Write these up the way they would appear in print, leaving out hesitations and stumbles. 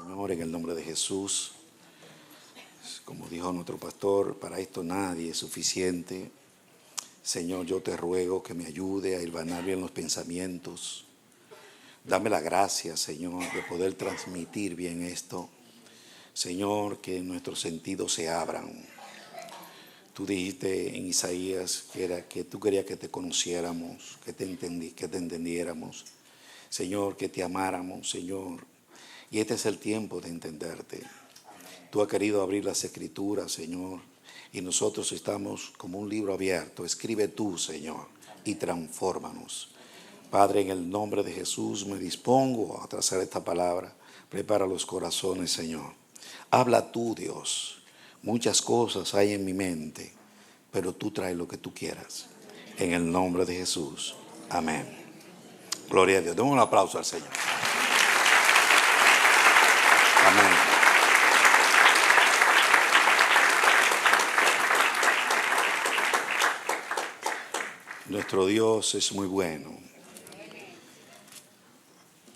Señor, en el nombre de Jesús. Como dijo nuestro pastor, para esto nadie es suficiente. Señor, yo te ruego que me ayude a hilvanar bien los pensamientos. Dame la gracia, Señor, de poder transmitir bien esto. Señor, que nuestros sentidos se abran. Tú dijiste en Isaías que tú querías que te conociéramos, que te entendiéramos. Señor, que te amáramos, Señor. Y este es el tiempo de entenderte. Tú has querido abrir las Escrituras, Señor, y nosotros estamos como un libro abierto. Escribe tú, Señor, y transfórmanos. Padre, en el nombre de Jesús me dispongo a trazar esta palabra. Prepara los corazones, Señor. Habla tú, Dios. Muchas cosas hay en mi mente, pero tú traes lo que tú quieras. En el nombre de Jesús. Amén. Gloria a Dios. Demos un aplauso al Señor. Amén. Nuestro Dios es muy bueno.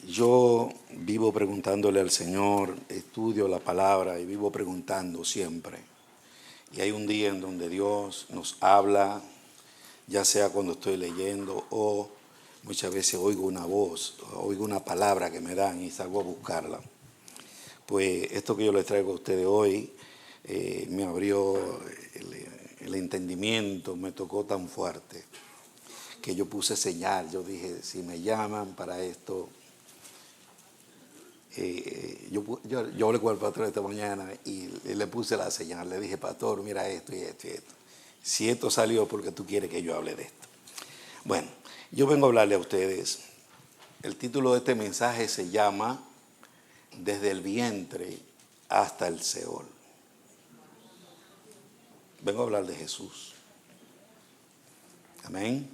Yo vivo preguntándole al Señor, estudio la palabra y vivo preguntando siempre. Y hay un día en donde Dios nos habla, ya sea cuando estoy leyendo o muchas veces oigo una voz, oigo una palabra que me dan y salgo a buscarla. Pues esto que yo les traigo a ustedes hoy me abrió el entendimiento, me tocó tan fuerte que yo puse señal. Yo dije, si me llaman para esto... yo hablé con el pastor esta mañana y le puse la señal. Le dije, pastor, mira esto y esto y esto. Si esto salió porque tú quieres que yo hable de esto. Bueno, yo vengo a hablarle a ustedes. El título de este mensaje se llama Desde el vientre hasta el Seol. Vengo a hablar de Jesús. Amén.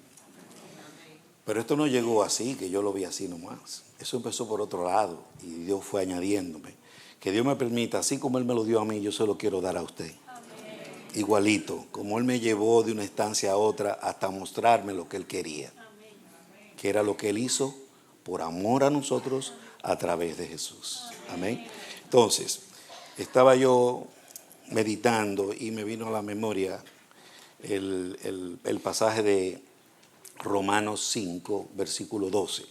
Pero esto no llegó así, que yo lo vi así nomás. Eso empezó por otro lado y Dios fue añadiéndome. Que Dios me permita, así como Él me lo dio a mí, yo se lo quiero dar a usted. Amén. Igualito, como Él me llevó de una estancia a otra hasta mostrarme lo que Él quería. Amén. Que era lo que Él hizo por amor a nosotros a través de Jesús. Amén. Entonces, estaba yo meditando y me vino a la memoria el pasaje de Romanos 5, versículo 12,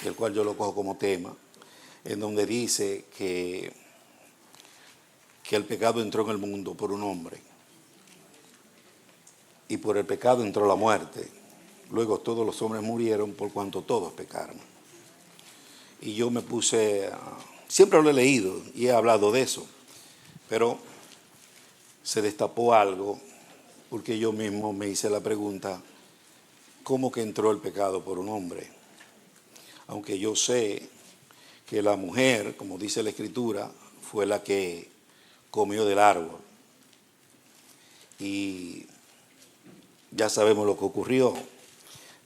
el cual yo lo cojo como tema, en donde dice que el pecado entró en el mundo por un hombre y por el pecado entró la muerte. Luego todos los hombres murieron por cuanto todos pecaron. Y yo me puse, siempre lo he leído y he hablado de eso, pero se destapó algo porque yo mismo me hice la pregunta, ¿cómo que entró el pecado por un hombre? Aunque yo sé que la mujer, como dice la Escritura, fue la que comió del árbol. Y ya sabemos lo que ocurrió.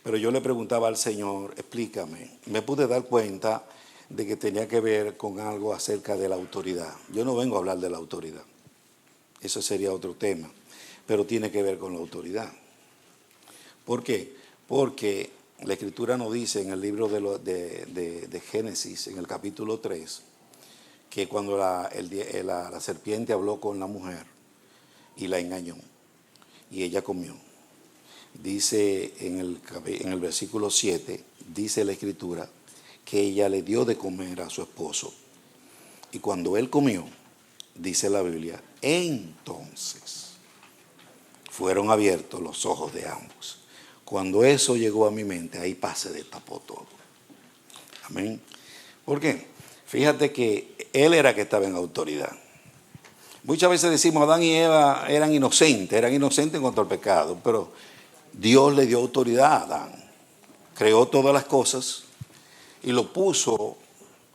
Pero yo le preguntaba al Señor, explícame. Me pude dar cuenta de que tenía que ver con algo acerca de la autoridad. Yo no vengo a hablar de la autoridad. Eso sería otro tema. Pero tiene que ver con la autoridad. ¿Por qué? Porque la Escritura nos dice en el libro de Génesis, en el capítulo 3, que cuando la serpiente habló con la mujer y la engañó, y ella comió. Dice en el versículo 7, dice la Escritura, que ella le dio de comer a su esposo. Y cuando él comió, dice la Biblia, entonces fueron abiertos los ojos de ambos. Cuando eso llegó a mi mente, ahí se destapó todo. Amén. ¿Por qué? Fíjate que él era que estaba en autoridad. Muchas veces decimos Adán y Eva eran inocentes en cuanto al pecado, pero Dios le dio autoridad a Adán. Creó todas las cosas y lo puso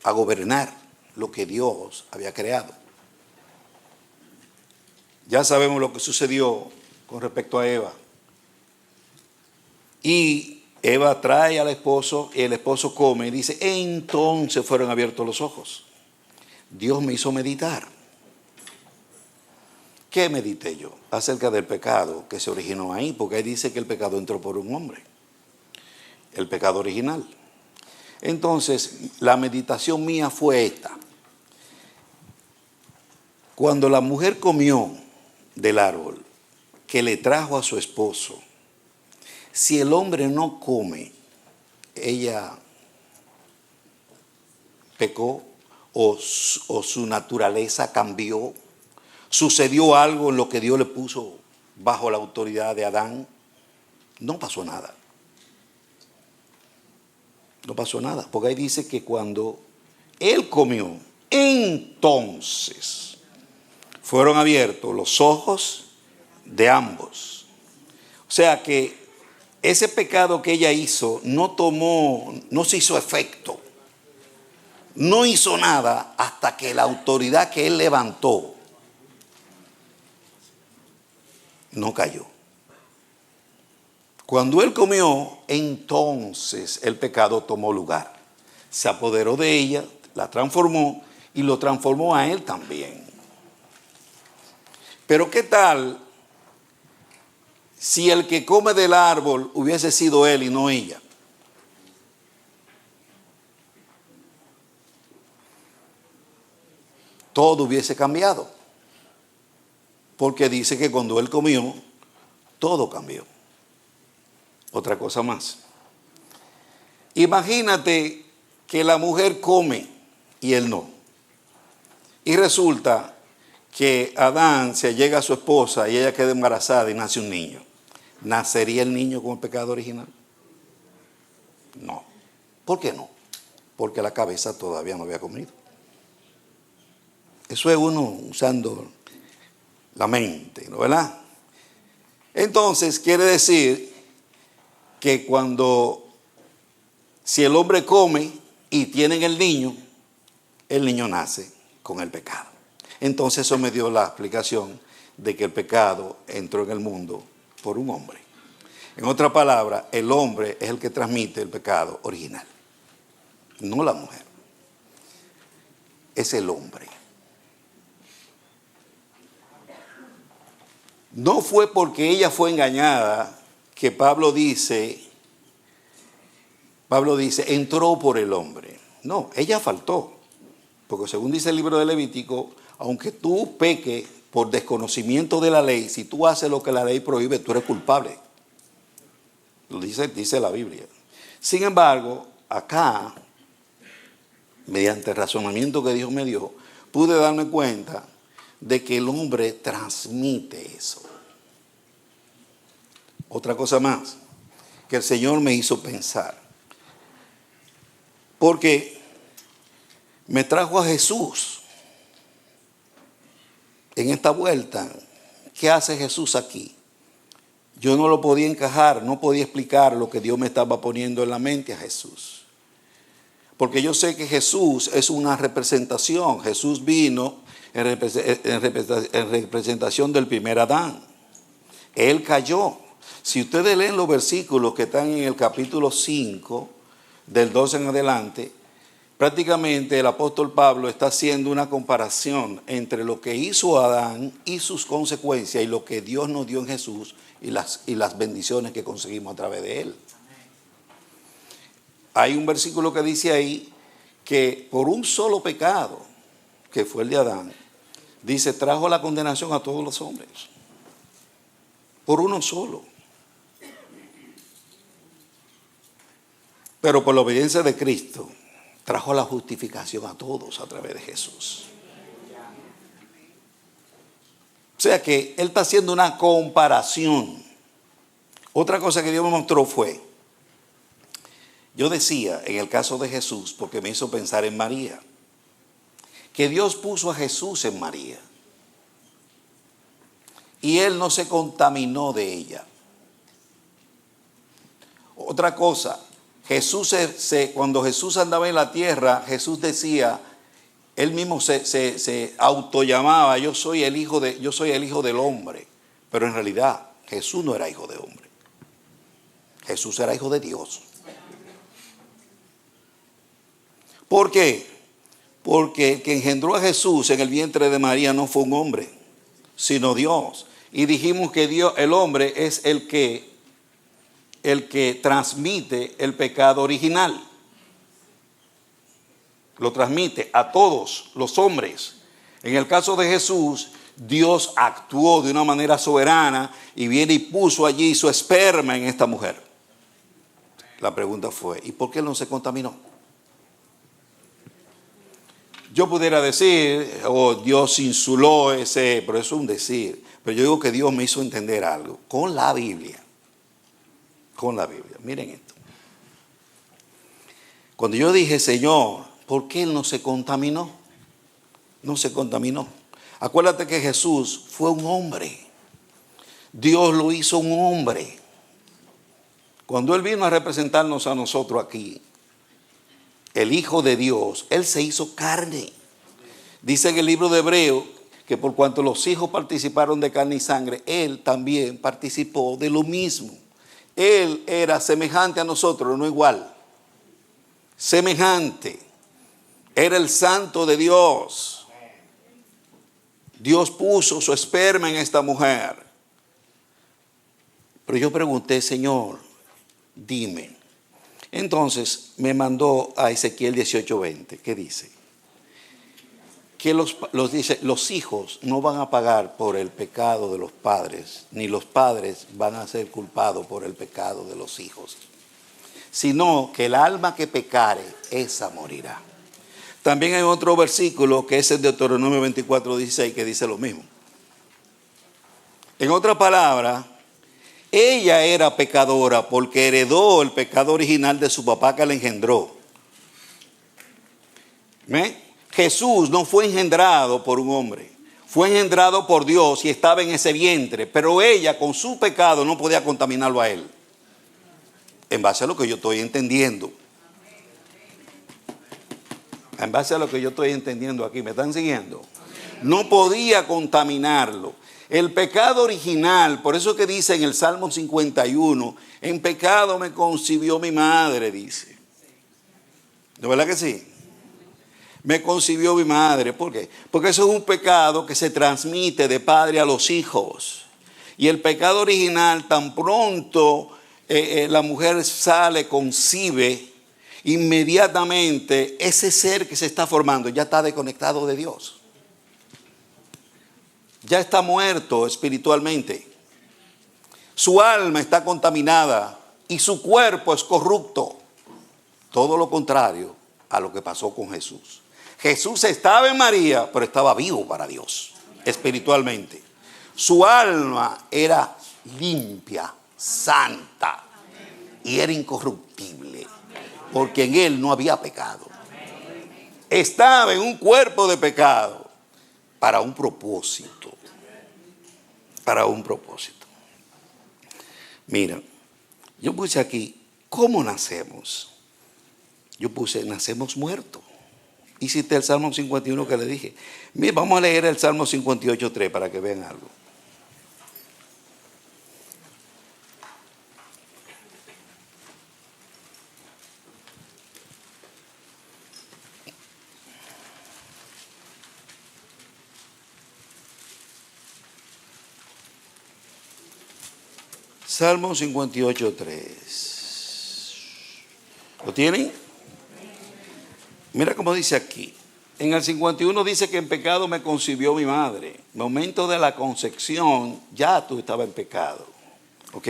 a gobernar lo que Dios había creado. Ya sabemos lo que sucedió con respecto a Eva. Y Eva trae al esposo y el esposo come y dice, entonces fueron abiertos los ojos. Dios me hizo meditar. ¿Qué medité yo? Acerca del pecado que se originó ahí, porque ahí dice que el pecado entró por un hombre. El pecado original. Entonces, la meditación mía fue esta. Cuando la mujer comió del árbol que le trajo a su esposo, si el hombre no come, ella pecó o su naturaleza cambió, sucedió algo en lo que Dios le puso bajo la autoridad de Adán. No pasó nada. No pasó nada, porque ahí dice que cuando él comió, entonces fueron abiertos los ojos de ambos. O sea que ese pecado que ella hizo no se hizo efecto. No hizo nada hasta que la autoridad que él levantó no cayó. Cuando él comió, entonces el pecado tomó lugar. Se apoderó de ella, la transformó y lo transformó a él también. Pero ¿qué tal si el que come del árbol hubiese sido él y no ella? Todo hubiese cambiado. Porque dice que cuando él comió, todo cambió. Otra cosa más. Imagínate que la mujer come y él no. Y resulta que Adán se llega a su esposa y ella queda embarazada y nace un niño. ¿Nacería el niño con el pecado original? No. ¿Por qué no? Porque la cabeza todavía no había comido. Eso es uno usando la mente, ¿no? ¿Verdad? Entonces quiere decir que si el hombre come y tienen el niño nace con el pecado. Entonces eso me dio la explicación de que el pecado entró en el mundo por un hombre. En otra palabra, el hombre es el que transmite el pecado original, no la mujer. Es el hombre. No fue porque ella fue engañada que Pablo dice, entró por el hombre. No, ella faltó. Porque según dice el libro de Levítico, aunque tú peques por desconocimiento de la ley, si tú haces lo que la ley prohíbe, tú eres culpable. Lo dice la Biblia. Sin embargo, acá, mediante el razonamiento que Dios me dio, pude darme cuenta de que el hombre transmite eso. Otra cosa más que el Señor me hizo pensar. Porque me trajo a Jesús en esta vuelta. ¿Qué hace Jesús aquí? Yo no lo podía encajar, no podía explicar lo que Dios me estaba poniendo en la mente a Jesús. Porque yo sé que Jesús es una representación. Jesús vino en representación del primer Adán. Él cayó. Si ustedes leen los versículos que están en el capítulo 5, del 12 en adelante, prácticamente el apóstol Pablo está haciendo una comparación entre lo que hizo Adán y sus consecuencias y lo que Dios nos dio en Jesús y las bendiciones que conseguimos a través de él. Hay un versículo que dice ahí que por un solo pecado, que fue el de Adán, dice, trajo la condenación a todos los hombres. Por uno solo. Pero por la obediencia de Cristo, trajo la justificación a todos a través de Jesús. O sea que Él está haciendo una comparación. Otra cosa que Dios me mostró fue, yo decía en el caso de Jesús, porque me hizo pensar en María, que Dios puso a Jesús en María. Y Él no se contaminó de ella. Otra cosa, Jesús cuando Jesús andaba en la tierra, Jesús decía, él mismo se autollamaba, yo soy el hijo del hombre. Pero en realidad Jesús no era hijo de hombre. Jesús era hijo de Dios. ¿Por qué? Porque el que engendró a Jesús en el vientre de María no fue un hombre, sino Dios. Y dijimos que Dios, el hombre es el que transmite el pecado original. Lo transmite a todos los hombres. En el caso de Jesús, Dios actuó de una manera soberana y viene y puso allí su esperma en esta mujer. La pregunta fue, ¿y por qué él no se contaminó? Yo pudiera decir, Dios insuló ese, pero eso es un decir. Pero yo digo que Dios me hizo entender algo con la Biblia. Con la Biblia. Miren esto. Cuando yo dije, Señor, ¿por qué él no se contaminó? No se contaminó. Acuérdate que Jesús fue un hombre. Dios lo hizo un hombre. Cuando él vino a representarnos a nosotros aquí, el Hijo de Dios, él se hizo carne. Dice en el libro de Hebreos que por cuanto los hijos participaron de carne y sangre, él también participó de lo mismo. Él era semejante a nosotros, no igual. Semejante. Era el santo de Dios. Dios puso su esperma en esta mujer. Pero yo pregunté, Señor, dime. Entonces me mandó a Ezequiel 18:20. ¿Qué dice? Que los hijos no van a pagar por el pecado de los padres, ni los padres van a ser culpados por el pecado de los hijos, sino que el alma que pecare, esa morirá. También hay otro versículo que es el de Deuteronomio 24:16 que dice lo mismo. En otra palabra, ella era pecadora porque heredó el pecado original de su papá que la engendró. ¿Ve? Jesús no fue engendrado por un hombre, fue engendrado por Dios y estaba en ese vientre, pero ella con su pecado no podía contaminarlo a él. En base a lo que yo estoy entendiendo. En base a lo que yo estoy entendiendo aquí, ¿me están siguiendo? No podía contaminarlo. El pecado original, por eso que dice en el Salmo 51, en pecado me concibió mi madre, dice. ¿De verdad que sí? Me concibió mi madre. ¿Por qué? Porque eso es un pecado que se transmite de padre a los hijos. Y el pecado original, tan pronto la mujer sale, concibe, inmediatamente ese ser que se está formando ya está desconectado de Dios. Ya está muerto espiritualmente. Su alma está contaminada y su cuerpo es corrupto. Todo lo contrario a lo que pasó con Jesús. Jesús estaba en María, pero estaba vivo para Dios, espiritualmente. Su alma era limpia, santa y era incorruptible, porque en él no había pecado. Estaba en un cuerpo de pecado para un propósito. Para un propósito. Mira, yo puse aquí, ¿cómo nacemos? Yo puse, nacemos muertos. Y cité el Salmo 51 que le dije. Mira, vamos a leer el Salmo 58:3 para que vean algo. Salmo 58:3. ¿Lo tienen? Mira cómo dice aquí. En el 51 dice que en pecado me concibió mi madre. Momento de la concepción, ya tú estabas en pecado. ¿Ok?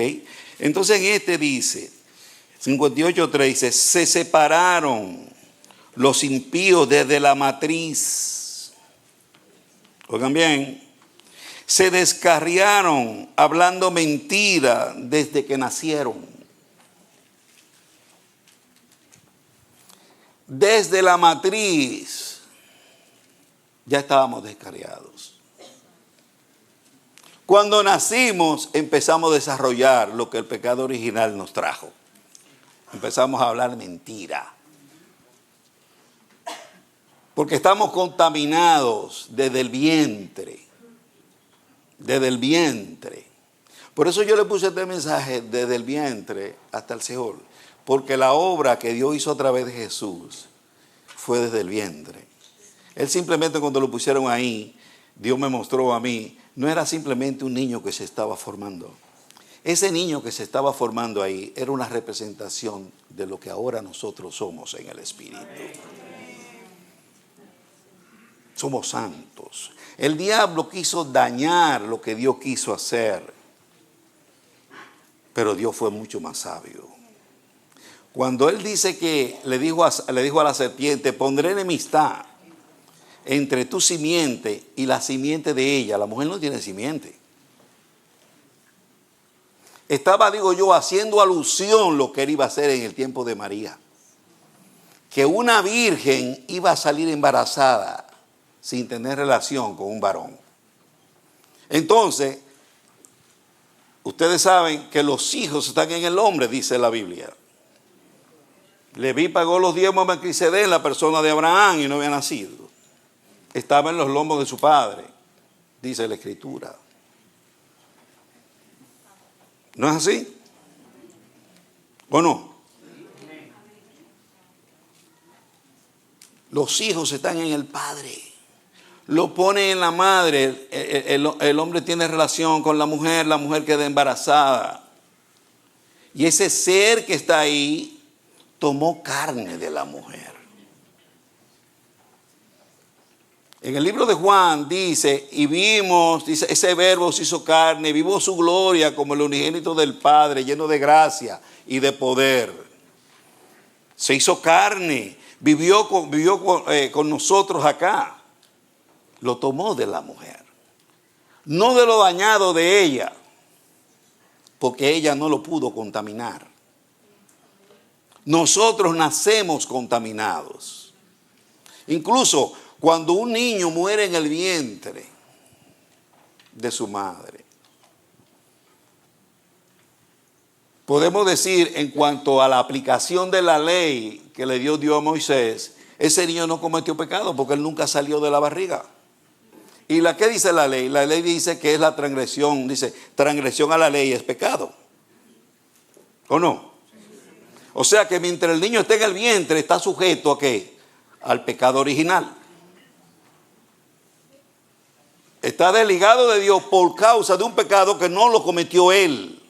Entonces en este dice, 58:3 dice, se separaron los impíos desde la matriz. Oigan bien. Se descarriaron hablando mentira desde que nacieron. Desde la matriz ya estábamos descarriados. Cuando nacimos empezamos a desarrollar lo que el pecado original nos trajo. Empezamos a hablar mentira. Porque estamos contaminados desde el vientre. Desde el vientre. Por eso yo le puse este mensaje desde el vientre hasta el Seol. Porque la obra que Dios hizo a través de Jesús fue desde el vientre. Él simplemente cuando lo pusieron ahí, Dios me mostró a mí, no era simplemente un niño que se estaba formando. Ese niño que se estaba formando ahí era una representación de lo que ahora nosotros somos en el Espíritu. Somos santos. El diablo quiso dañar lo que Dios quiso hacer, pero Dios fue mucho más sabio. Cuando Él dice que le dijo a la serpiente, pondré enemistad entre tu simiente y la simiente de ella. La mujer no tiene simiente. Estaba, digo yo, haciendo alusión lo que Él iba a hacer en el tiempo de María. Que una virgen iba a salir embarazada sin tener relación con un varón. Entonces, ustedes saben que los hijos están en el hombre, dice la Biblia. Leví pagó los diezmos a Melquisedec, la persona de Abraham, y no había nacido. Estaba en los lomos de su padre, dice la Escritura. ¿No es así? ¿O no? Los hijos están en el padre. Lo pone en la madre. El hombre tiene relación con la mujer queda embarazada. Y ese ser que está ahí tomó carne de la mujer. En el libro de Juan dice, y vimos, dice, ese verbo se hizo carne, vimos su gloria como el unigénito del Padre, lleno de gracia y de poder. Se hizo carne, vivió con nosotros acá. Lo tomó de la mujer, no de lo dañado de ella, porque ella no lo pudo contaminar. Nosotros nacemos contaminados. Incluso cuando un niño muere en el vientre de su madre, podemos decir, en cuanto a la aplicación de la ley que le dio Dios a Moisés, ese niño no cometió pecado porque él nunca salió de la barriga. ¿Y qué dice la ley? La ley dice que es la transgresión, dice, transgresión a la ley es pecado. ¿O no? O sea que mientras el niño esté en el vientre, está sujeto ¿a qué? Al pecado original. Está desligado de Dios por causa de un pecado que no lo cometió él.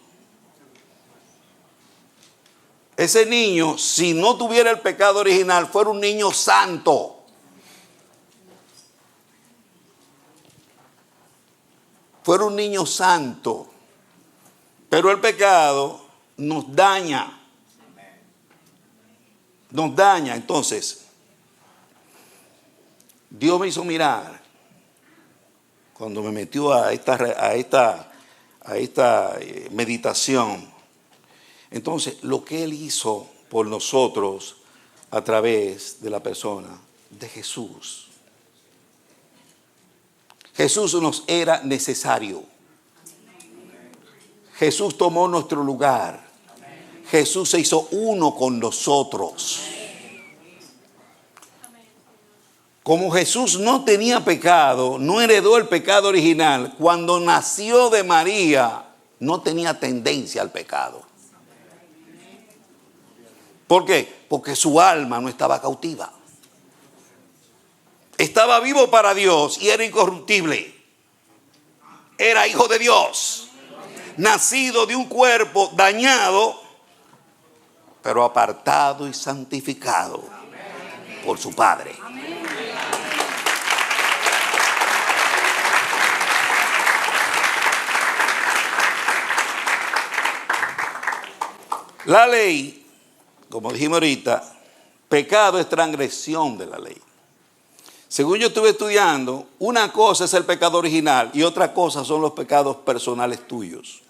Ese niño, si no tuviera el pecado original, fuera un niño santo. Fuera un niño santo. Pero el pecado nos daña. Nos daña. Entonces, Dios me hizo mirar cuando me metió a esta meditación. Entonces, lo que Él hizo por nosotros a través de la persona de Jesús. Jesús nos era necesario. Jesús tomó nuestro lugar. Jesús se hizo uno con nosotros. Como Jesús no tenía pecado, no heredó el pecado original, cuando nació de María, no tenía tendencia al pecado. ¿Por qué? Porque su alma no estaba cautiva. Estaba vivo para Dios y era incorruptible. Era hijo de Dios. Nacido de un cuerpo dañado, pero apartado y santificado por su Padre. La ley, como dijimos ahorita, pecado es transgresión de la ley. Según yo estuve estudiando, una cosa es el pecado original y otra cosa son los pecados personales tuyos.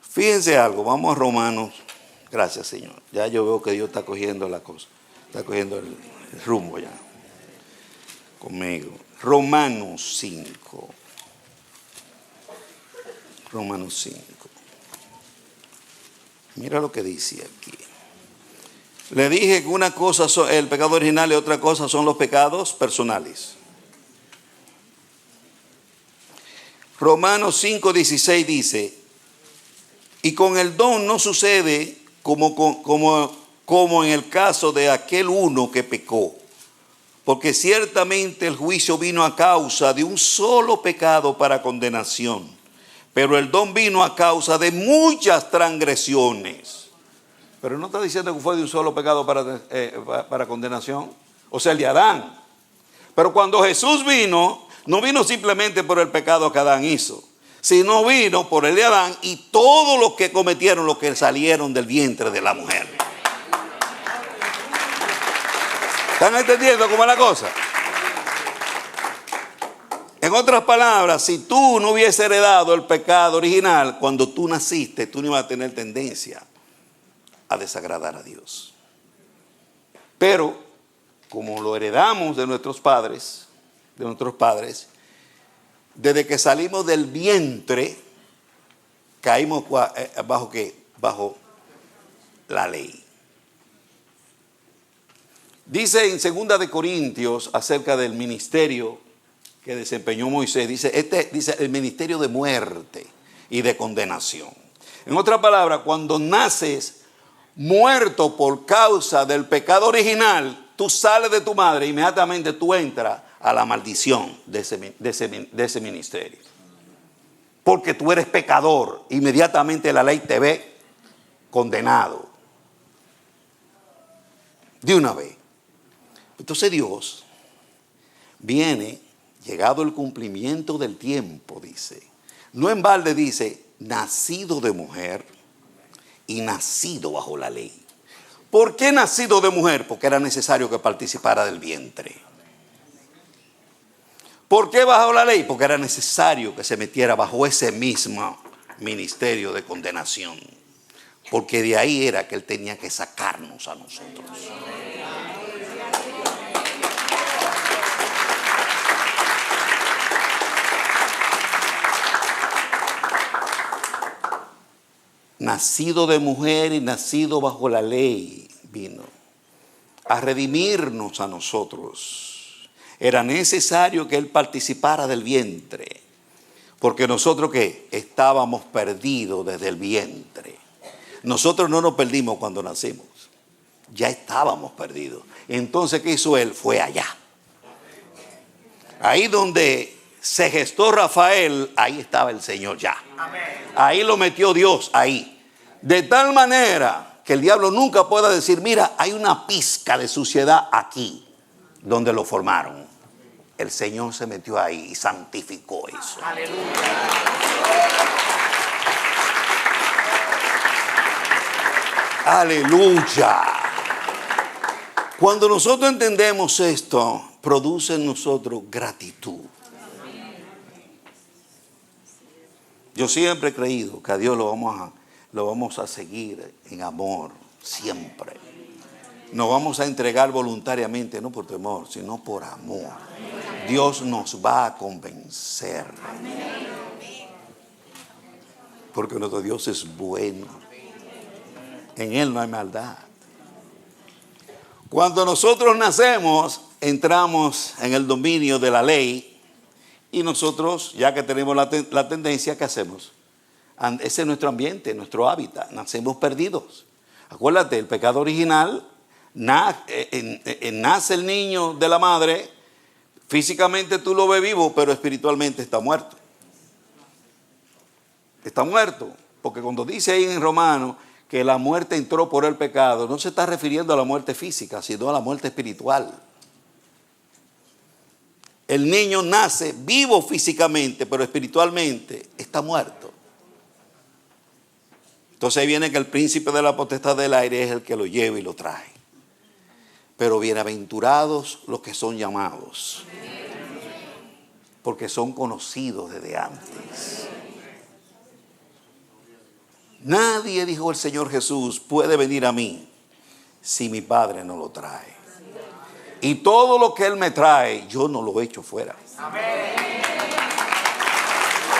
Fíjense algo, vamos a Romanos. Gracias, Señor. Ya yo veo que Dios está cogiendo la cosa, está cogiendo el rumbo ya conmigo. Romanos 5. Romanos 5. Mira lo que dice aquí. Le dije que una cosa es el pecado original y otra cosa son los pecados personales. Romanos 5:16 dice, y con el don no sucede como en el caso de aquel uno que pecó, porque ciertamente el juicio vino a causa de un solo pecado para condenación, pero el don vino a causa de muchas transgresiones Pero no está diciendo que fue de un solo pecado para condenación. O sea, el de Adán. Pero cuando Jesús vino, no vino simplemente por el pecado que Adán hizo, sino vino por el de Adán y todos los que cometieron, los que salieron del vientre de la mujer. ¿Están entendiendo cómo es la cosa? En otras palabras, si tú no hubieses heredado el pecado original, cuando tú naciste, tú no ibas a tener tendencia a desagradar a Dios. Pero, como lo heredamos de nuestros padres, desde que salimos del vientre, caímos ¿bajo qué? Bajo la ley. Dice en 2 de Corintios acerca del ministerio que desempeñó Moisés, dice el ministerio de muerte y de condenación. En otras palabras, cuando naces muerto por causa del pecado original, tú sales de tu madre, inmediatamente tú entras a la maldición de ese ministerio. Porque tú eres pecador, inmediatamente la ley te ve condenado. De una vez. Entonces Dios viene, llegado el cumplimiento del tiempo, dice. No en balde dice, nacido de mujer y nacido bajo la ley. ¿Por qué nacido de mujer? Porque era necesario que participara del vientre. ¿Por qué bajo la ley? Porque era necesario que se metiera bajo ese mismo ministerio de condenación. Porque de ahí era que él tenía que sacarnos a nosotros. Nacido de mujer y nacido bajo la ley, vino a redimirnos a nosotros. Era necesario que él participara del vientre, porque nosotros ¿qué? Estábamos perdidos desde el vientre. Nosotros no nos perdimos cuando nacimos, ya estábamos perdidos. Entonces, ¿qué hizo él? Fue allá. Ahí donde se gestó Rafael, ahí estaba el Señor ya. Ahí lo metió Dios, ahí. De tal manera que el diablo nunca pueda decir, mira, hay una pizca de suciedad aquí, donde lo formaron. El Señor se metió ahí y santificó eso. Aleluya. Cuando nosotros entendemos esto, produce en nosotros gratitud. Yo siempre he creído que a Dios lo vamos a seguir en amor, siempre. Nos vamos a entregar voluntariamente, no por temor, sino por amor. Dios nos va a convencer. Porque nuestro Dios es bueno. En Él no hay maldad. Cuando nosotros nacemos, entramos en el dominio de la ley. Y nosotros, ya que tenemos la tendencia, ¿qué hacemos? Ese es nuestro ambiente, nuestro hábitat. Nacemos perdidos. Acuérdate, el pecado original, nace el niño de la madre, físicamente tú lo ves vivo, pero espiritualmente está muerto. Está muerto. Porque cuando dice ahí en Romanos que la muerte entró por el pecado, no se está refiriendo a la muerte física, sino a la muerte espiritual. El niño nace vivo físicamente, pero espiritualmente está muerto. Entonces ahí viene que el príncipe de la potestad del aire es el que lo lleva y lo trae. Pero bienaventurados los que son llamados, porque son conocidos desde antes. Nadie, dijo el Señor Jesús, puede venir a mí si mi Padre no lo trae. Y todo lo que Él me trae, yo no lo echo fuera. Amén.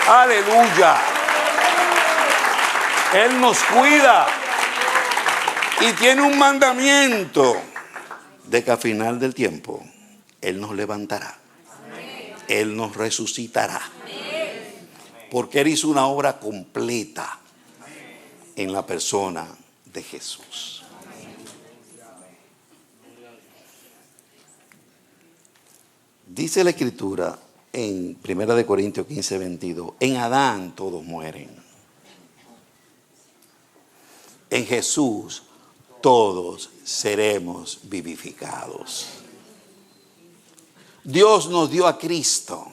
Aleluya. Él nos cuida. Y tiene un mandamiento de que al final del tiempo, Él nos levantará. Él nos resucitará. Porque Él hizo una obra completa en la persona de Jesús. Dice la Escritura en 1 Corintios 15, 22, en Adán todos mueren. En Jesús todos seremos vivificados. Dios nos dio a Cristo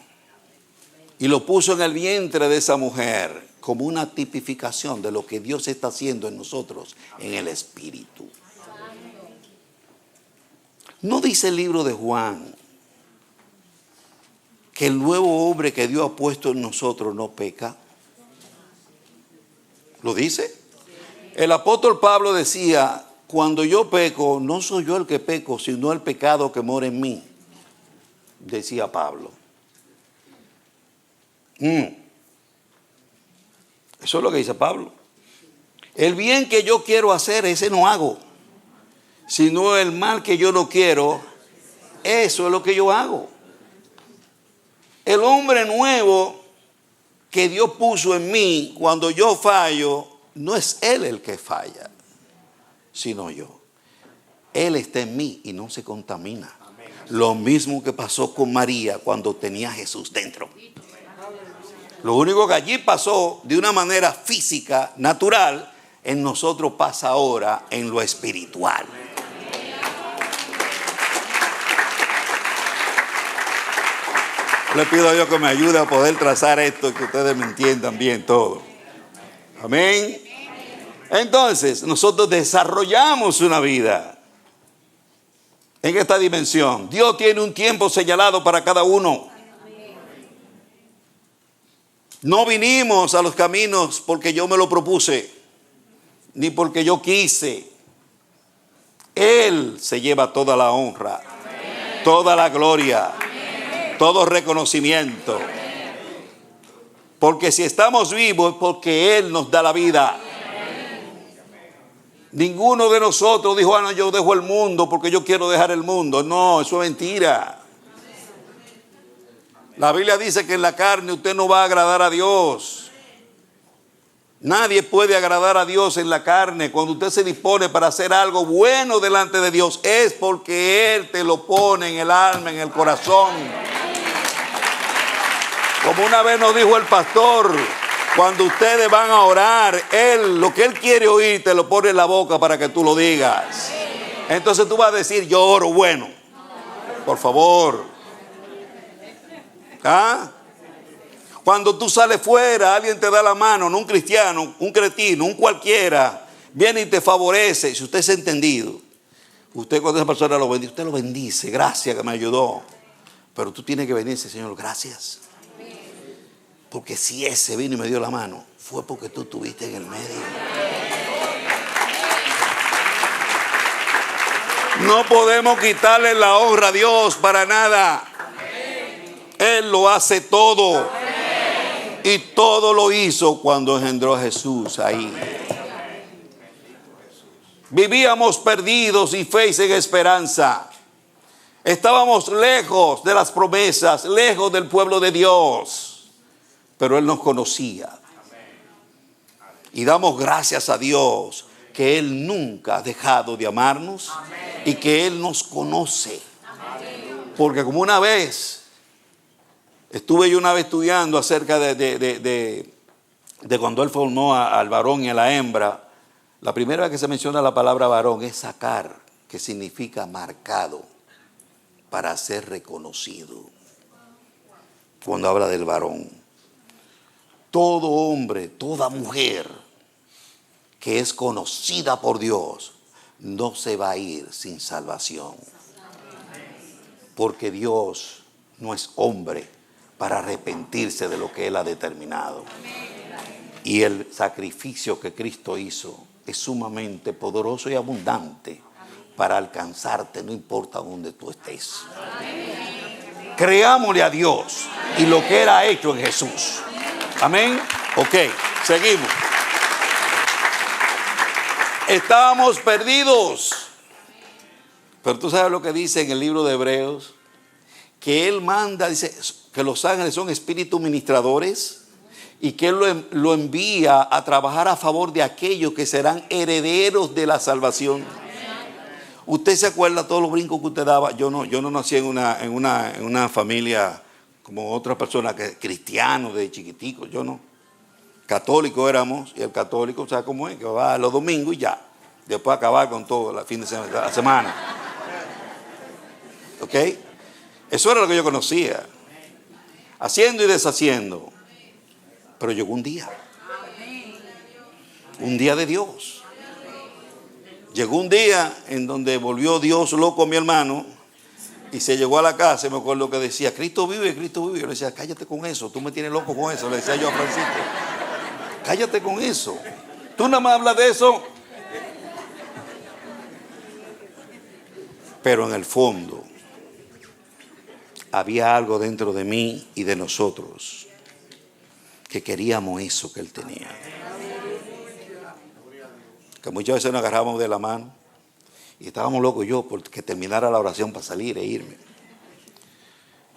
y lo puso en el vientre de esa mujer como una tipificación de lo que Dios está haciendo en nosotros en el Espíritu. ¿No dice el libro de Juan que el nuevo hombre que Dios ha puesto en nosotros no peca? ¿Lo dice? El apóstol Pablo decía: cuando yo peco, no soy yo el que peco, sino el pecado que mora en mí. Decía Pablo. Eso es lo que dice Pablo. El bien que yo quiero hacer, ese no hago. Sino el mal que yo no quiero, eso es lo que yo hago. El hombre nuevo que Dios puso en mí, cuando yo fallo, no es él el que falla, sino yo. Él está en mí y no se contamina. Lo mismo que pasó con María cuando tenía a Jesús dentro. Lo único que allí pasó de una manera física, natural, en nosotros pasa ahora en lo espiritual. Le pido a Dios que me ayude a poder trazar esto y que ustedes me entiendan bien todo. Amén. Entonces, nosotros desarrollamos una vida en esta dimensión. Dios tiene un tiempo señalado para cada uno. No vinimos a los caminos porque yo me lo propuse, ni porque yo quise. Él se lleva toda la honra, toda la gloria, todo reconocimiento. Porque si estamos vivos es porque Él nos da la vida. Ninguno de nosotros dijo: no, yo dejo el mundo porque yo quiero dejar el mundo. No, eso es mentira. La Biblia dice que en la carne usted no va a agradar a Dios. Nadie puede agradar a Dios en la carne. Cuando usted se dispone para hacer algo bueno delante de Dios, es porque Él te lo pone en el alma, en el corazón. Como una vez nos dijo el pastor, cuando ustedes van a orar, Él, lo que Él quiere oír, te lo pone en la boca para que tú lo digas. Entonces tú vas a decir: yo oro bueno. Por favor. Cuando tú sales fuera, alguien te da la mano, no un cristiano, un cretino, un cualquiera, viene y te favorece. Si usted se ha entendido, usted cuando esa persona lo bendice, usted lo bendice: gracias que me ayudó. Pero tú tienes que venir y decir: Señor, gracias. Porque si ese vino y me dio la mano, fue porque tú estuviste en el medio. No podemos quitarle la honra a Dios para nada. Él lo hace todo. Y todo lo hizo cuando engendró a Jesús ahí. Vivíamos perdidos y fe y sin esperanza. Estábamos lejos de las promesas, lejos del pueblo de Dios. Pero Él nos conocía. Y damos gracias a Dios que Él nunca ha dejado de amarnos y que Él nos conoce. Porque como una vez, estuve yo una vez estudiando acerca de cuando Él formó al varón y a la hembra. La primera vez que se menciona la palabra varón es sacar, que significa marcado, para ser reconocido. Cuando habla del varón. Todo hombre, toda mujer que es conocida por Dios no se va a ir sin salvación. Porque Dios no es hombre para arrepentirse de lo que Él ha determinado. Y el sacrificio que Cristo hizo es sumamente poderoso y abundante para alcanzarte, no importa dónde tú estés. Creámosle a Dios y lo que Él ha hecho en Jesús. Amén. Ok, seguimos. Estábamos perdidos. Pero tú sabes lo que dice en el libro de Hebreos. Que Él manda, dice que los ángeles son espíritus ministradores. Y que Él lo envía a trabajar a favor de aquellos que serán herederos de la salvación. ¿Usted se acuerda todos los brincos que usted daba? Yo no nací en una familia como otras personas que cristianos de chiquiticos. Yo no. Católicos éramos, y el católico, ¿sabe cómo es? Que va los domingos y ya. después acabar con todo la fin de semana, la semana. ¿Ok? Eso era lo que yo conocía. Haciendo y deshaciendo. Pero llegó un día. Un día de Dios. Llegó un día en donde volvió Dios loco a mi hermano y se llegó a la casa y me acuerdo que decía, Cristo vive, Cristo vive. Yo le decía, cállate con eso, tú me tienes loco con eso. Le decía yo a Francisco, cállate con eso. Tú nada más hablas de eso. Pero en el fondo había algo dentro de mí y de nosotros que queríamos eso que él tenía. Que muchas veces nos agarrábamos de la mano y estábamos locos yo porque terminara la oración para salir e irme.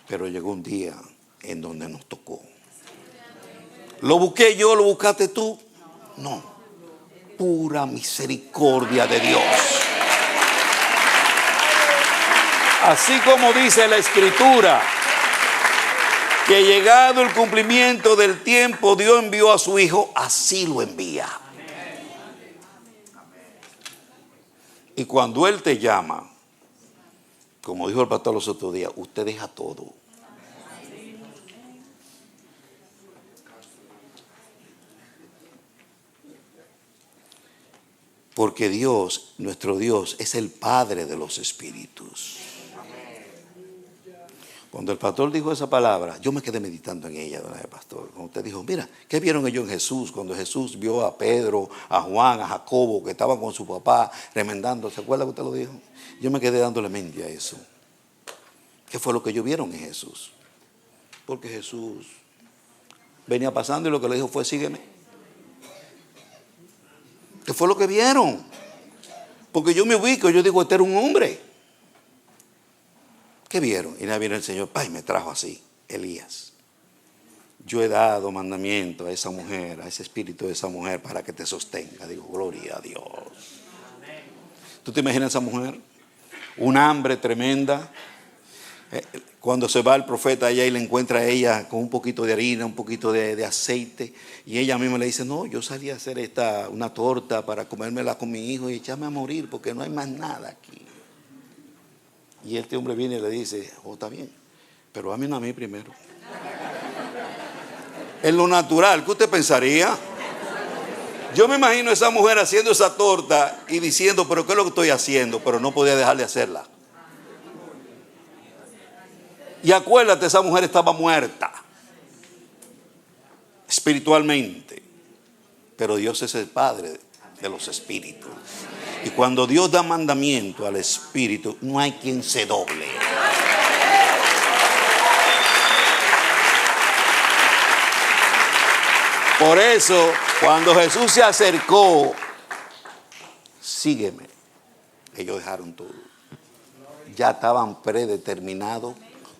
Pero llegó un día en donde nos tocó. ¿Lo busqué yo? ¿Lo buscaste tú? No. Pura misericordia de Dios. Así como dice la Escritura, que llegado el cumplimiento del tiempo, Dios envió a su Hijo, así lo envía. Y cuando Él te llama, como dijo el pastor los otros días, usted deja todo. Porque Dios, nuestro Dios, es el Padre de los espíritus. Cuando el pastor dijo esa palabra, yo me quedé meditando en ella, don pastor. Cuando usted dijo, mira, ¿qué vieron ellos en Jesús? Cuando Jesús vio a Pedro, a Juan, a Jacobo, que estaban con su papá remendando. ¿Se acuerda que usted lo dijo? Yo me quedé dándole mente a eso. ¿Qué fue lo que ellos vieron en Jesús? Porque Jesús venía pasando y lo que le dijo fue, sígueme. ¿Qué fue lo que vieron? Porque yo me ubico, yo digo, este era un hombre. ¿Qué vieron? Y nada, viene el Señor, ¡pay! Me trajo así, Elías. Yo he dado mandamiento a esa mujer, a ese espíritu de esa mujer para que te sostenga. Digo, gloria a Dios. ¿Tú te imaginas a esa mujer? Un hambre tremenda. Cuando se va el profeta allá y le encuentra a ella con un poquito de harina, un poquito de aceite, y ella misma le dice, no, yo salí a hacer una torta para comérmela con mi hijo y echarme a morir porque no hay más nada aquí. Y este hombre viene y le dice, oh, está bien, pero dame a mí primero. En lo natural, ¿qué usted pensaría? Yo me imagino a esa mujer haciendo esa torta y diciendo, pero ¿qué es lo que estoy haciendo? Pero no podía dejar de hacerla. Y acuérdate, esa mujer estaba muerta espiritualmente, pero Dios es el Padre de los espíritus. Y cuando Dios da mandamiento al espíritu, no hay quien se doble. Por eso, cuando Jesús se acercó, sígueme, ellos dejaron todo. Ya estaban predeterminados,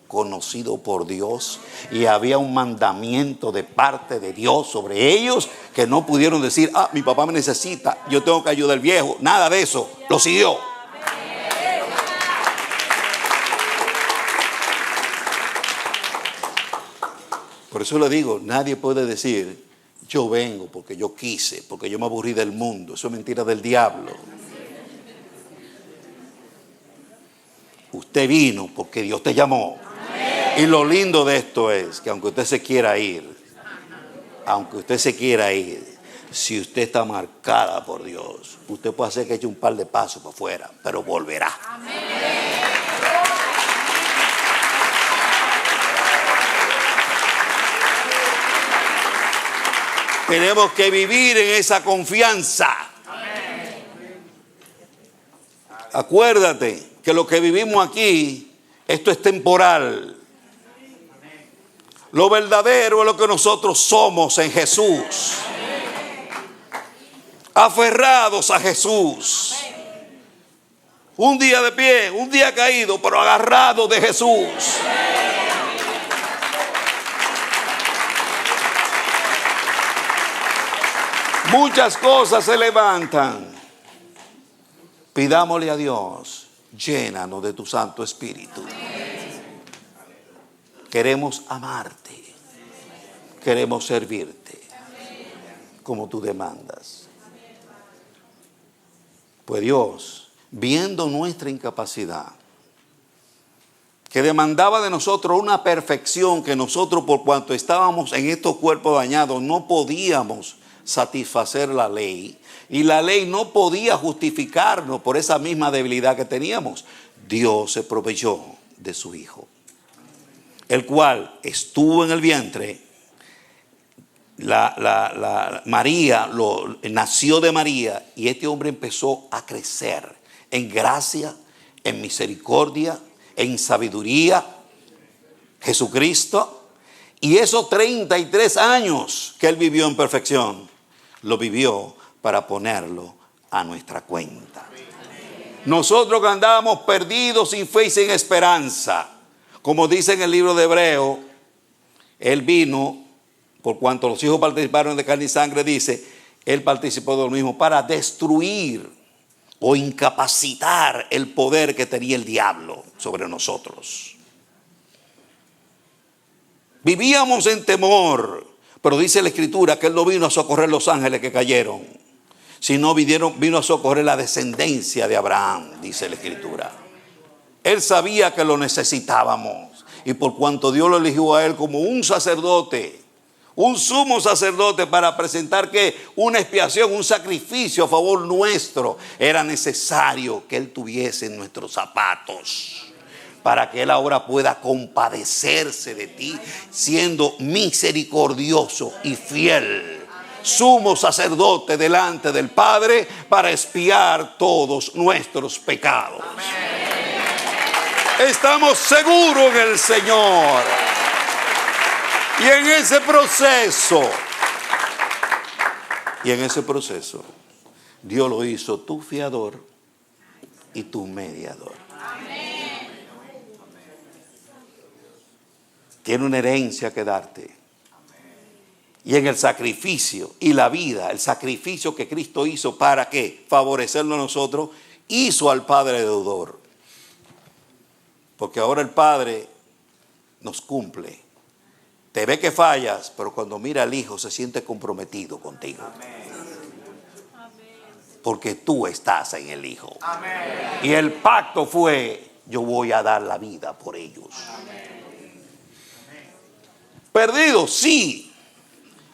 conocidos por Dios, y había un mandamiento de parte de Dios sobre ellos que no pudieron decir, mi papá me necesita, yo tengo que ayudar al viejo. Nada de eso, lo siguió. Por eso le digo, nadie puede decir, yo vengo porque yo quise, porque yo me aburrí del mundo. Eso es mentira del diablo. Usted vino porque Dios te llamó. Y lo lindo de esto es que aunque usted se quiera ir, si usted está marcada por Dios, usted puede hacer que eche un par de pasos para afuera, pero volverá. Tenemos que vivir en esa confianza. Acuérdate que lo que vivimos aquí, esto es temporal. Lo verdadero es lo que nosotros somos en Jesús. Aferrados a Jesús. Un día de pie, un día caído, pero agarrados de Jesús. Muchas cosas se levantan. Pidámosle a Dios, llénanos de tu Santo Espíritu. Queremos amarte, queremos servirte como tú demandas. Pues Dios, viendo nuestra incapacidad, que demandaba de nosotros una perfección que nosotros, por cuanto estábamos en estos cuerpos dañados, no podíamos satisfacer la ley, y la ley no podía justificarnos por esa misma debilidad que teníamos, Dios se proveyó de su Hijo, el cual estuvo en el vientre. María nació de María, y este hombre empezó a crecer en gracia, en misericordia, en sabiduría. Jesucristo, y esos 33 años que él vivió en perfección, lo vivió para ponerlo a nuestra cuenta. Nosotros que andábamos perdidos, sin fe y sin esperanza, como dice en el libro de Hebreo, él vino, por cuanto los hijos participaron de carne y sangre, dice, él participó de lo mismo para destruir o incapacitar el poder que tenía el diablo sobre nosotros. Vivíamos en temor, pero dice la Escritura que él no vino a socorrer los ángeles que cayeron, sino vino a socorrer la descendencia de Abraham, dice la Escritura. Él sabía que lo necesitábamos, y por cuanto Dios lo eligió a él como un sacerdote, un sumo sacerdote, para presentar que una expiación, un sacrificio a favor nuestro, era necesario que él tuviese nuestros zapatos, para que él ahora pueda compadecerse de ti, siendo misericordioso y fiel, sumo sacerdote delante del Padre, para expiar todos nuestros pecados. Estamos seguros en el Señor. Y en ese proceso, Dios lo hizo tu fiador y tu mediador. Amén. Tiene una herencia que darte. Y en el sacrificio y la vida, el sacrificio que Cristo hizo para que favorecernos a nosotros, hizo al Padre deudor. Porque ahora el Padre nos cumple. Te ve que fallas, pero cuando mira al Hijo se siente comprometido contigo. Porque tú estás en el Hijo. Y el pacto fue, yo voy a dar la vida por ellos. Perdidos, sí,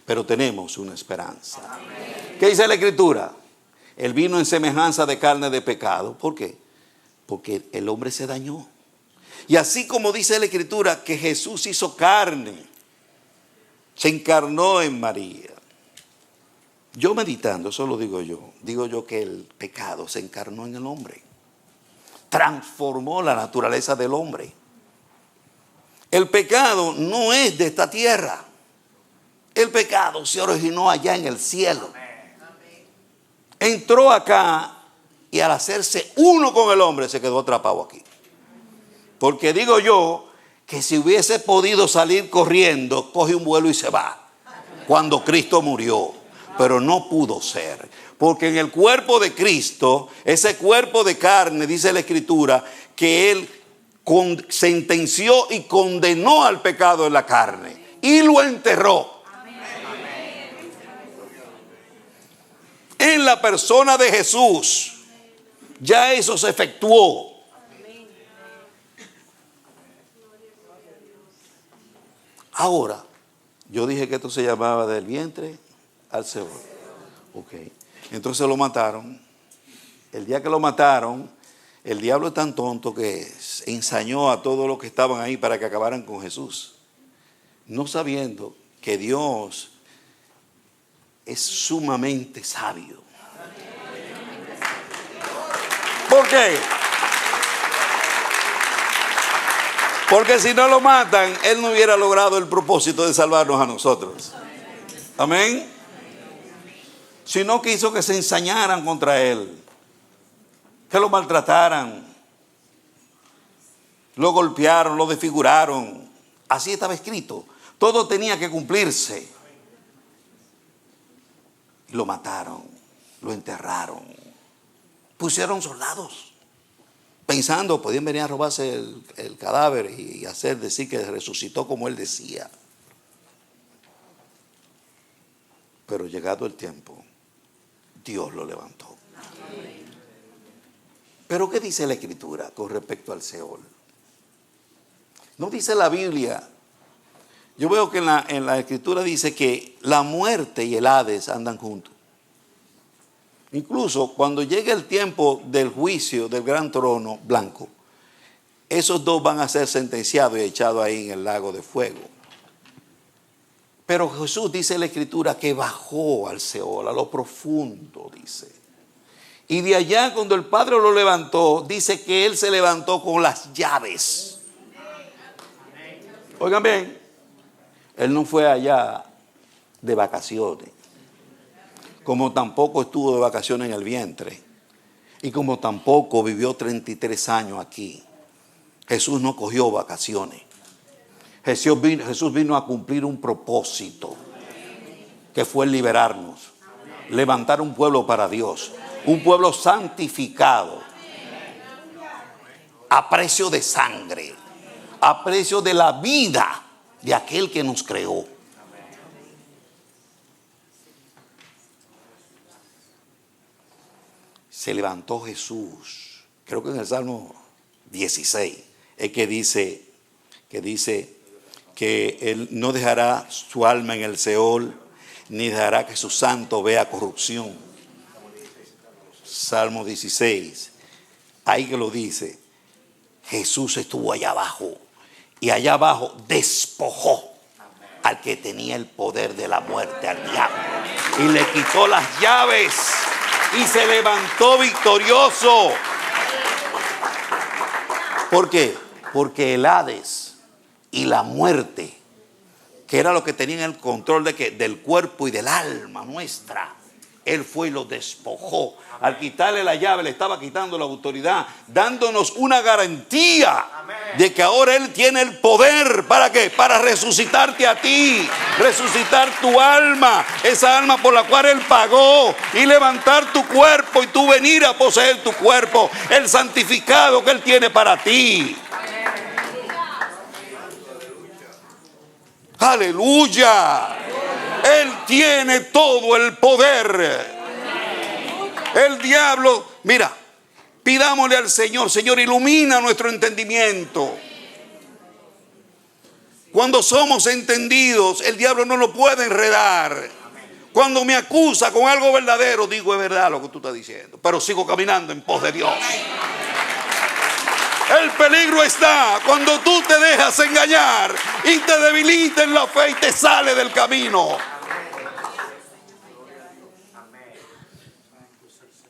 pero tenemos una esperanza. ¿Qué dice la Escritura? Él vino en semejanza de carne de pecado. ¿Por qué? Porque el hombre se dañó. Y así como dice la Escritura que Jesús hizo carne, se encarnó en María. Yo meditando, eso lo digo yo que el pecado se encarnó en el hombre. Transformó la naturaleza del hombre. El pecado no es de esta tierra. El pecado se originó allá en el cielo. Entró acá y al hacerse uno con el hombre se quedó atrapado aquí. Porque digo yo que si hubiese podido salir corriendo, coge un vuelo y se va. Cuando Cristo murió. Pero no pudo ser. Porque en el cuerpo de Cristo, ese cuerpo de carne, dice la Escritura, que Él sentenció y condenó al pecado en la carne. Y lo enterró. En la persona de Jesús, ya eso se efectuó. Ahora, yo dije que esto se llamaba del vientre al Seol. Ok. Entonces lo mataron. El día que lo mataron, el diablo es tan tonto que ensañó a todos los que estaban ahí para que acabaran con Jesús. No sabiendo que Dios es sumamente sabio. ¿Por qué? Porque si no lo matan, Él no hubiera logrado el propósito de salvarnos a nosotros. Amén. Sino que hizo que se ensañaran contra Él, que lo maltrataran, lo golpearon, lo desfiguraron. Así estaba escrito. Todo tenía que cumplirse. Lo mataron, lo enterraron. Pusieron soldados, pensando, podían venir a robarse el cadáver y decir que resucitó como él decía. Pero llegado el tiempo, Dios lo levantó. Pero ¿qué dice la Escritura con respecto al Seol? No dice la Biblia. Yo veo que en la Escritura dice que la muerte y el Hades andan juntos. Incluso cuando llegue el tiempo del juicio del gran trono blanco, esos dos van a ser sentenciados y echados ahí en el lago de fuego. Pero Jesús dice en la Escritura que bajó al Seol, a lo profundo, dice. Y de allá cuando el Padre lo levantó, dice que Él se levantó con las llaves. Oigan bien, Él no fue allá de vacaciones, como tampoco estuvo de vacaciones en el vientre, y como tampoco vivió 33 años aquí. Jesús no cogió vacaciones. Jesús vino a cumplir un propósito, que fue liberarnos, levantar un pueblo para Dios, un pueblo santificado, a precio de sangre, a precio de la vida de aquel que nos creó. Se levantó Jesús, creo que en el Salmo 16, es que dice que Él no dejará su alma en el Seol, ni dejará que su santo vea corrupción. Salmo 16, ahí que lo dice. Jesús estuvo allá abajo, y allá abajo despojó al que tenía el poder de la muerte, al diablo, y le quitó las llaves, y se levantó victorioso. ¿Por qué? Porque el Hades y la muerte, que era lo que tenían el control del cuerpo y del alma nuestra, Él fue y lo despojó. Al quitarle la llave, le estaba quitando la autoridad, dándonos una garantía de que ahora Él tiene el poder. ¿Para qué? Para resucitarte a ti, resucitar tu alma, esa alma por la cual Él pagó, y levantar tu cuerpo y tú venir a poseer tu cuerpo, el santificado que Él tiene para ti. Aleluya. Él tiene todo el poder. El diablo, mira, pidámosle al Señor: Señor, ilumina nuestro entendimiento. Cuando somos entendidos, el diablo no lo puede enredar. Cuando me acusa con algo verdadero, digo: es verdad lo que tú estás diciendo, pero sigo caminando en pos de Dios. El peligro está cuando tú te dejas engañar y te debilitas en la fe y te sales del camino.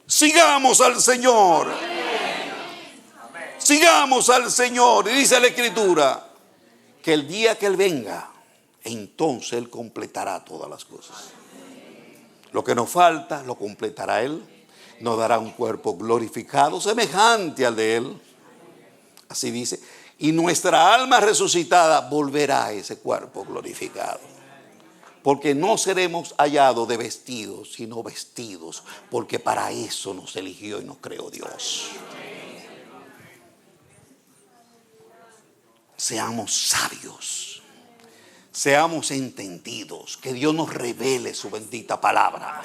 Sigamos al Señor. Sigamos al Señor. Y dice la Escritura que el día que Él venga, entonces Él completará todas las cosas. Lo que nos falta lo completará Él. Nos dará un cuerpo glorificado semejante al de Él. Así dice. Y nuestra alma resucitada volverá a ese cuerpo glorificado. Porque no seremos hallados de vestidos, sino vestidos. Porque para eso nos eligió y nos creó Dios. Seamos sabios. Seamos entendidos. Que Dios nos revele su bendita palabra.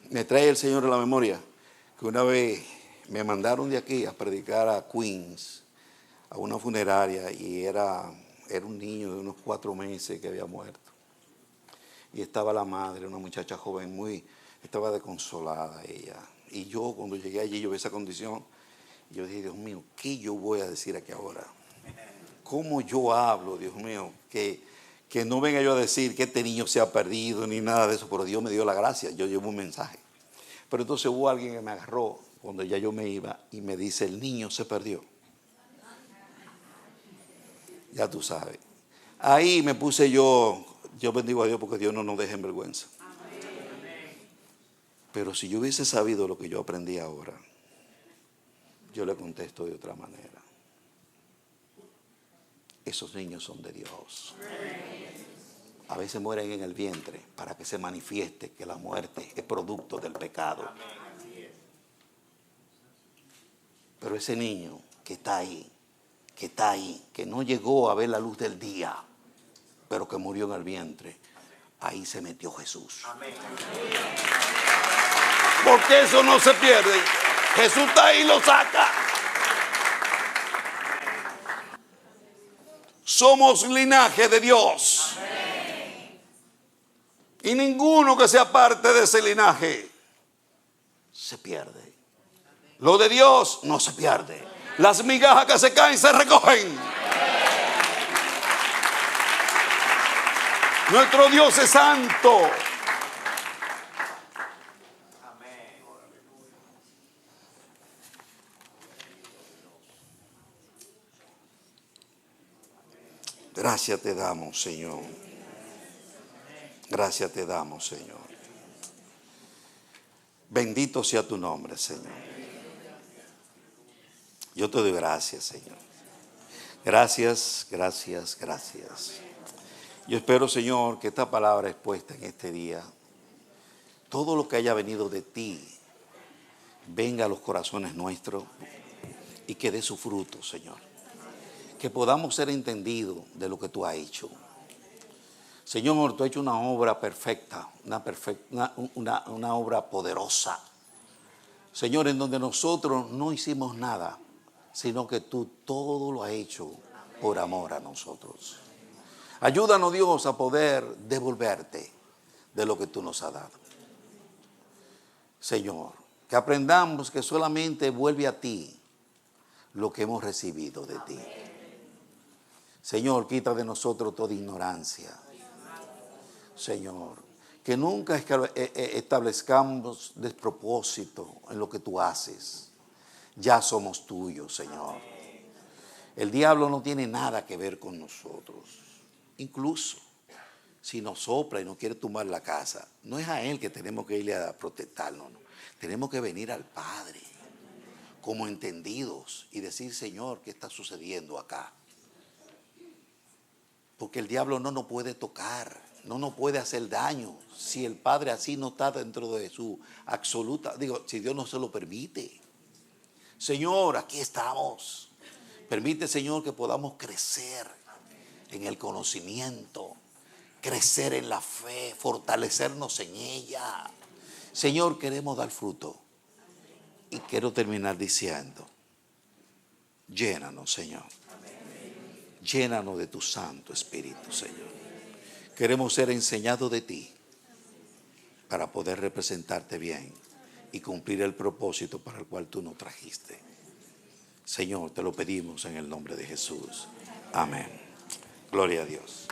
Me trae el Señor a la memoria que una vez me mandaron de aquí a predicar a Queens, a una funeraria, y era un niño de unos 4 meses que había muerto. Y estaba la madre, una muchacha joven, estaba desconsolada ella. Y yo, cuando llegué allí, yo vi esa condición, yo dije: Dios mío, ¿qué yo voy a decir aquí ahora? ¿Cómo yo hablo, Dios mío? Que no venga yo a decir que este niño se ha perdido ni nada de eso, pero Dios me dio la gracia, yo llevo un mensaje. Pero entonces hubo alguien que me agarró cuando ya yo me iba y me dice: el niño se perdió. Ya tú sabes. Ahí me puse yo bendigo a Dios porque Dios no nos deja en vergüenza. Pero si yo hubiese sabido lo que yo aprendí ahora, yo le contesto de otra manera. Esos niños son de Dios. A veces mueren en el vientre para que se manifieste que la muerte es producto del pecado. Pero ese niño que está ahí, que no llegó a ver la luz del día, pero que murió en el vientre, ahí se metió Jesús. porque eso no se pierde. Jesús está ahí y lo saca. Somos linaje de Dios. Y ninguno que sea parte de ese linaje se pierde. Lo de Dios no se pierde. Las migajas que se caen se recogen. Nuestro Dios es santo. Gracias te damos, Señor. Gracias te damos, Señor. Bendito sea tu nombre, Señor. Yo te doy gracias, Señor. Gracias, gracias, gracias. Yo espero, Señor, que esta palabra expuesta en este día, todo lo que haya venido de ti, venga a los corazones nuestros y que dé su fruto, Señor. Que podamos ser entendidos de lo que tú has hecho. Señor, tú has hecho una obra perfecta, una obra poderosa. Señor, en donde nosotros no hicimos nada, sino que tú todo lo has hecho por amor a nosotros. Ayúdanos, Dios, a poder devolverte de lo que tú nos has dado. Señor, que aprendamos que solamente vuelve a ti lo que hemos recibido de ti. Señor, quita de nosotros toda ignorancia. Señor, que nunca establezcamos despropósito en lo que tú haces. Ya somos tuyos, Señor. El diablo no tiene nada que ver con nosotros. Incluso si nos sopla y nos quiere tumbar la casa, no es a él que tenemos que irle a protestarnos. No. Tenemos que venir al Padre como entendidos y decir, Señor, ¿qué está sucediendo acá? Porque el diablo no nos puede tocar, no nos puede hacer daño si el Padre así no está dentro de su absoluta, si Dios no se lo permite. Señor, aquí estamos. Permite, Señor, que podamos crecer en el conocimiento, crecer en la fe, fortalecernos en ella. Señor, queremos dar fruto. Y quiero terminar diciendo, llénanos, Señor. Llénanos de tu Santo Espíritu, Señor. Queremos ser enseñados de ti para poder representarte bien y cumplir el propósito para el cual tú nos trajiste. Señor, te lo pedimos en el nombre de Jesús. Amén. Gloria a Dios.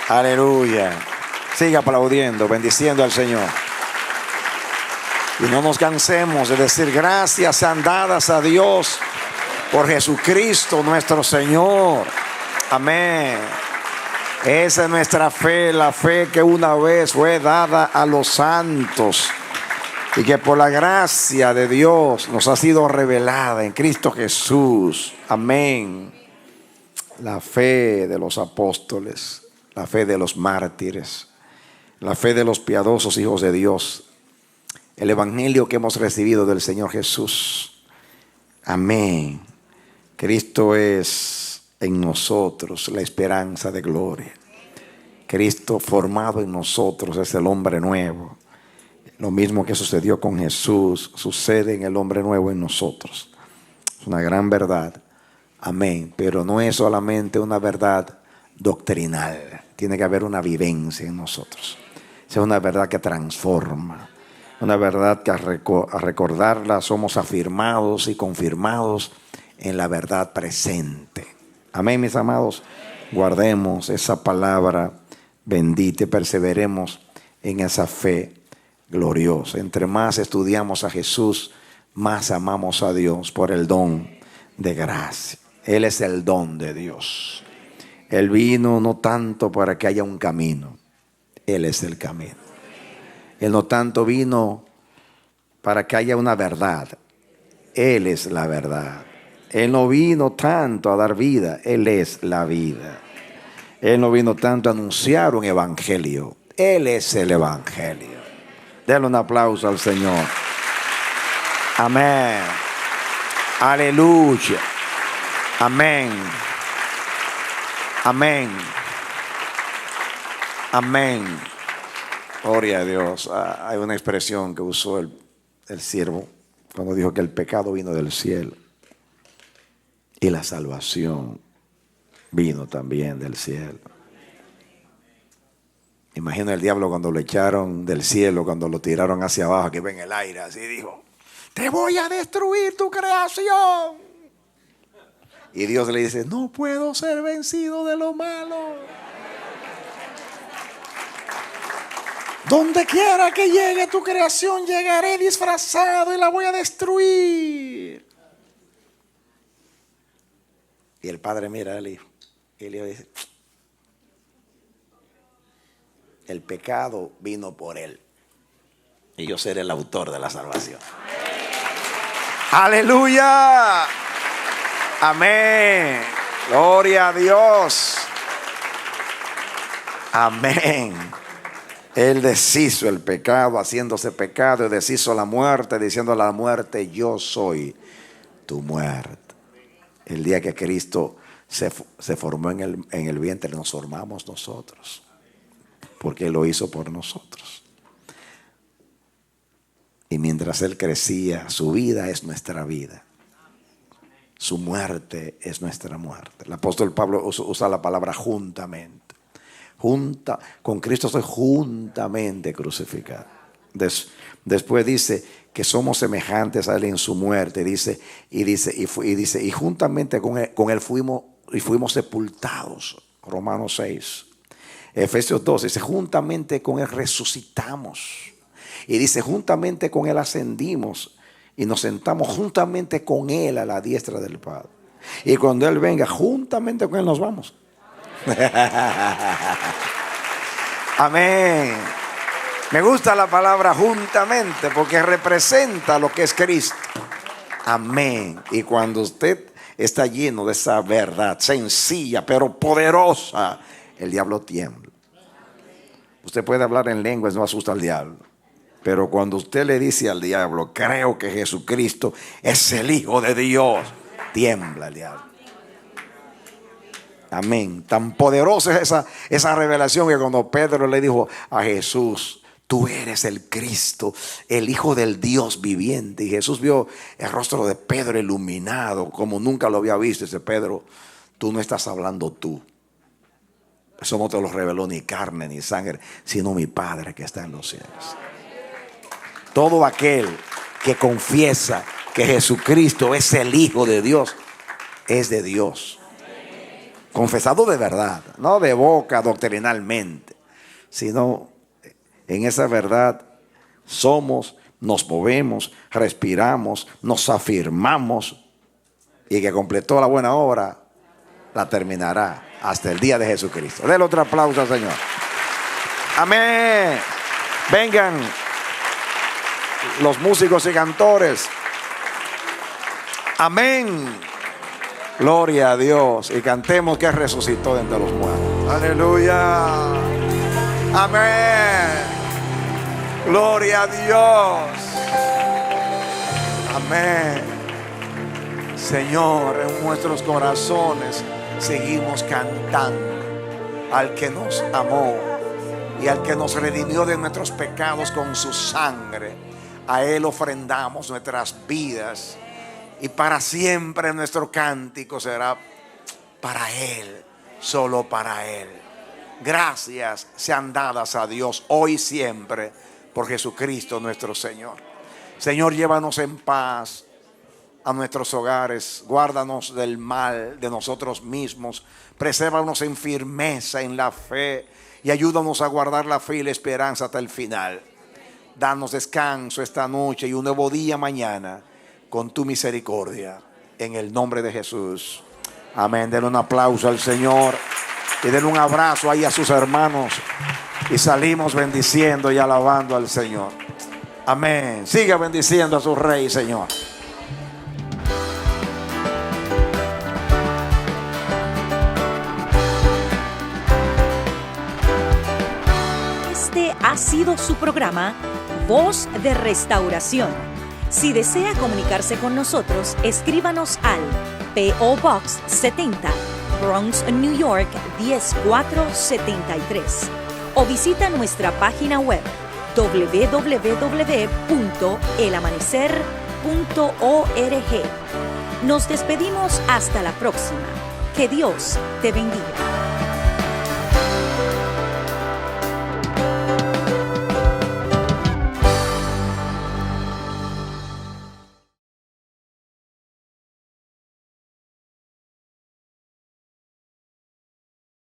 Aleluya. Siga aplaudiendo, bendiciendo al Señor. Y no nos cansemos de decir gracias sean dadas a Dios por Jesucristo nuestro Señor. Amén. Esa es nuestra fe, la fe que una vez fue dada a los santos y que por la gracia de Dios nos ha sido revelada en Cristo Jesús. Amén. La fe de los apóstoles, la fe de los mártires, la fe de los piadosos hijos de Dios, el evangelio que hemos recibido del Señor Jesús. Amén. Cristo es en nosotros la esperanza de gloria. Cristo formado en nosotros es el hombre nuevo. Lo mismo que sucedió con Jesús sucede en el hombre nuevo en nosotros. Es una gran verdad. Amén. Pero no es solamente una verdad doctrinal. Tiene que haber una vivencia en nosotros. Es una verdad que transforma. Una verdad que a recordarla somos afirmados y confirmados en la verdad presente. Amén, mis amados. Guardemos esa palabra bendita y perseveremos en esa fe gloriosa. Entre más estudiamos a Jesús, más amamos a Dios por el don de gracia. Él es el don de Dios. Él vino no tanto para que haya un camino. Él es el camino. Él no tanto vino para que haya una verdad. Él es la verdad. Él no vino tanto a dar vida. Él es la vida. Él no vino tanto a anunciar un evangelio. Él es el evangelio. Denle un aplauso al Señor. Amén. Aleluya. Amén. Amén. Amén. Gloria a Dios. Hay una expresión que usó el siervo cuando dijo que el pecado vino del cielo y la salvación vino también del cielo. Imagina el diablo cuando lo echaron del cielo, cuando lo tiraron hacia abajo, que ven el aire, así dijo: te voy a destruir tu creación. Y Dios le dice: no puedo ser vencido de lo malo. Donde quiera que llegue tu creación, llegaré disfrazado y la voy a destruir. Y el padre mira al hijo y le dice: el pecado vino por él y yo seré el autor de la salvación. ¡Aleluya! Amén. Gloria a Dios. Amén. Él deshizo el pecado, haciéndose pecado, y deshizo la muerte, diciendo a la muerte: yo soy tu muerte. El día que Cristo se formó en el vientre, nos formamos nosotros, porque Él lo hizo por nosotros. Y mientras Él crecía, su vida es nuestra vida, su muerte es nuestra muerte. El apóstol Pablo usa la palabra juntamente. Con Cristo estoy juntamente crucificado. Después dice que somos semejantes a Él en su muerte. Y juntamente con él fuimos sepultados. Romanos 6. Efesios 2 dice: juntamente con Él resucitamos. Y dice: juntamente con Él ascendimos y nos sentamos juntamente con Él a la diestra del Padre. Y cuando Él venga, juntamente con Él nos vamos. Amén. Me gusta la palabra juntamente porque representa lo que es Cristo. Amén. Y cuando usted está lleno de esa verdad sencilla pero poderosa, el diablo tiembla. Usted puede hablar en lenguas, no asusta al diablo. Pero cuando usted le dice al diablo: creo que Jesucristo es el Hijo de Dios, tiembla el diablo. Amén. Tan poderosa es esa revelación que cuando Pedro le dijo a Jesús: tú eres el Cristo, el Hijo del Dios viviente. Y Jesús vio el rostro de Pedro iluminado como nunca lo había visto. Dice: Pedro, tú no estás hablando tú. Eso no te lo reveló ni carne ni sangre, sino mi Padre que está en los cielos. Todo aquel que confiesa que Jesucristo es el Hijo de Dios, es de Dios. Confesado de verdad, no de boca doctrinalmente, sino en esa verdad somos, nos movemos, respiramos, nos afirmamos, y que completó la buena obra la terminará hasta el día de Jesucristo. Denle otro aplauso al Señor. Amén. Vengan los músicos y cantores. Amén. Gloria a Dios. Y cantemos que resucitó de entre los muertos. Aleluya. Amén. Gloria a Dios. Amén. Señor, en nuestros corazones seguimos cantando al que nos amó y al que nos redimió de nuestros pecados con su sangre. A Él ofrendamos nuestras vidas. Y para siempre nuestro cántico será para Él, solo para Él. Gracias sean dadas a Dios hoy y siempre por Jesucristo nuestro Señor. Señor, llévanos en paz a nuestros hogares. Guárdanos del mal de nosotros mismos. Presérvanos en firmeza en la fe y ayúdanos a guardar la fe y la esperanza hasta el final. Danos descanso esta noche y un nuevo día mañana con tu misericordia, en el nombre de Jesús. Amén. Denle un aplauso al Señor y denle un abrazo ahí a sus hermanos y salimos bendiciendo y alabando al Señor. Amén. Siga bendiciendo a su Rey, Señor. Este ha sido su programa Voz de Restauración. Si desea comunicarse con nosotros, escríbanos al P.O. Box 70, Bronx, New York 10473. o visita nuestra página web www.elamanecer.org. Nos despedimos hasta la próxima. Que Dios te bendiga.